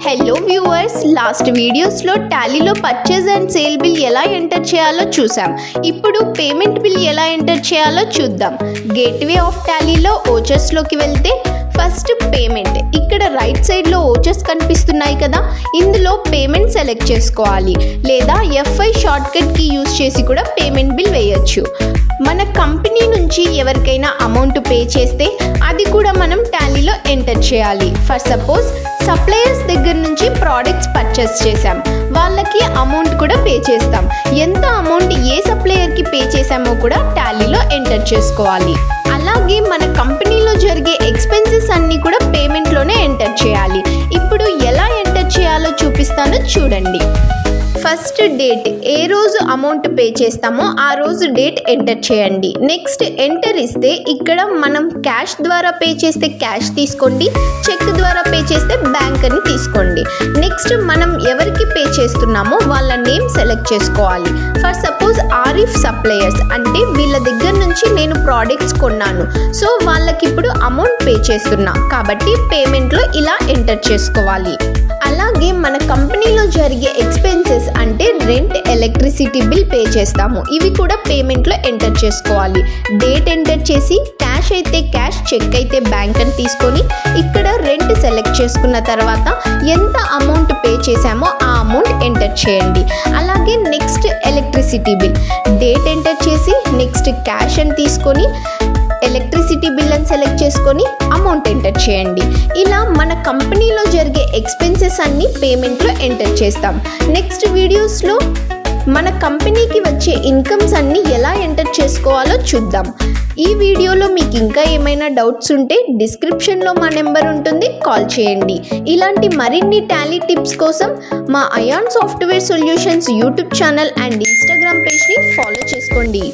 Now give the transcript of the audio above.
Hello viewers, last వీడియోస్లో టాలీలో purchase and sale bill ఎలా enter చేయాలో చూసాం. ఇప్పుడు పేమెంట్ బిల్ ఎలా ఎంటర్ చేయాలో చూద్దాం. గేట్వే ఆఫ్ టాలీలో ఓచర్స్లోకి వెళ్తే ఫస్ట్ పేమెంట్, ఇక్కడ రైట్ సైడ్లో ఓచర్స్ కనిపిస్తున్నాయి కదా, ఇందులో పేమెంట్ సెలెక్ట్ చేసుకోవాలి. లేదా F5 షార్ట్కట్కి యూజ్ చేసి కూడా పేమెంట్ బిల్ వేయచ్చు. మన కంపెనీ నుంచి ఎవరికైనా అమౌంట్ పే చేస్తే అది కూడా మనం టాలీలో ఎంటర్ చేయాలి. ఫర్ సపోజ్ సప్లయర్స్ దగ్గర నుంచి ప్రోడక్ట్స్ పర్చేస్ చేసాం, వాళ్ళకి అమౌంట్ కూడా పే చేస్తాం. ఎంత అమౌంట్ ఏ సప్లయర్కి పే చేసామో కూడా టాలీలో ఎంటర్ చేసుకోవాలి. అలాగే మన కంపెనీలో జరిగే ఎక్స్పెన్సెస్ అన్నీ కూడా పేమెంట్లోనే ఎంటర్ చేయాలి. ఇప్పుడు ఎలా ఎంటర్ చేయాలో చూపిస్తానో చూడండి. ఫస్ట్ డేట్, ఏ రోజు అమౌంట్ పే చేస్తామో ఆ రోజు డేట్ ఎంటర్ చేయండి. నెక్స్ట్ ఎంటర్ ఇస్తే ఇక్కడ మనం క్యాష్ ద్వారా పే చేస్తే క్యాష్ తీసుకోండి, చెక్ ద్వారా పే చేస్తే బ్యాంక్ అని తీసుకోండి. నెక్స్ట్ మనం ఎవరికి పే చేస్తున్నామో వాళ్ళ నేమ్ సెలెక్ట్ చేసుకోవాలి. ఫర్ సపోజ్ ఆరిఫ్ సప్లయర్స్ అంటే వీళ్ళ దగ్గర నుంచి నేను ప్రోడక్ట్స్ కొన్నాను, సో వాళ్ళకి ఇప్పుడు అమౌంట్ పే చేస్తున్నా కాబట్టి పేమెంట్లో ఇలా ఎంటర్ చేసుకోవాలి. అలాగే మన కంపెనీలో జరిగే ఎక్స్పెన్సెస్ అంటే రెంట్, ఎలక్ట్రిసిటీ బిల్ పే చేస్తాము, ఇవి కూడా పేమెంట్లో ఎంటర్ చేసుకోవాలి. డేట్ ఎంటర్ చేసి క్యాష్ అయితే క్యాష్, చెక్ అయితే బ్యాంక్ అని తీసుకొని ఇక్కడ రెంట్ సెలెక్ట్ చేసుకున్న తర్వాత ఎంత అమౌంట్ పే చేసామో ఆ అమౌంట్ ఎంటర్ చేయండి. అలాగే next electricity bill, date enter చేసి నెక్స్ట్ క్యాష్ అని తీసుకొని ఎలక్ట్రిసిటీ బిల్ అని సెలెక్ట్ చేసుకొని అమౌంట్ ఎంటర్ చేయండి. ఇలా మన కంపెనీలో జరిగే ఎక్స్పెన్సెస్ అన్నీ పేమెంట్లో ఎంటర్ చేస్తాం. నెక్స్ట్ వీడియోస్లో మన కంపెనీకి వచ్చే ఇన్కమ్స్ అన్నీ ఎలా ఎంటర్ చేసుకోవాలో చూద్దాం. ఈ వీడియోలో మీకు ఇంకా ఏమైనా డౌట్స్ ఉంటే డిస్క్రిప్షన్లో మా నెంబర్ ఉంటుంది, కాల్ చేయండి. ఇలాంటి మరిన్ని టాలీ టిప్స్ కోసం మా Ayan software solutions YouTube channel and Instagram పేజ్ని ఫాలో చేసుకోండి.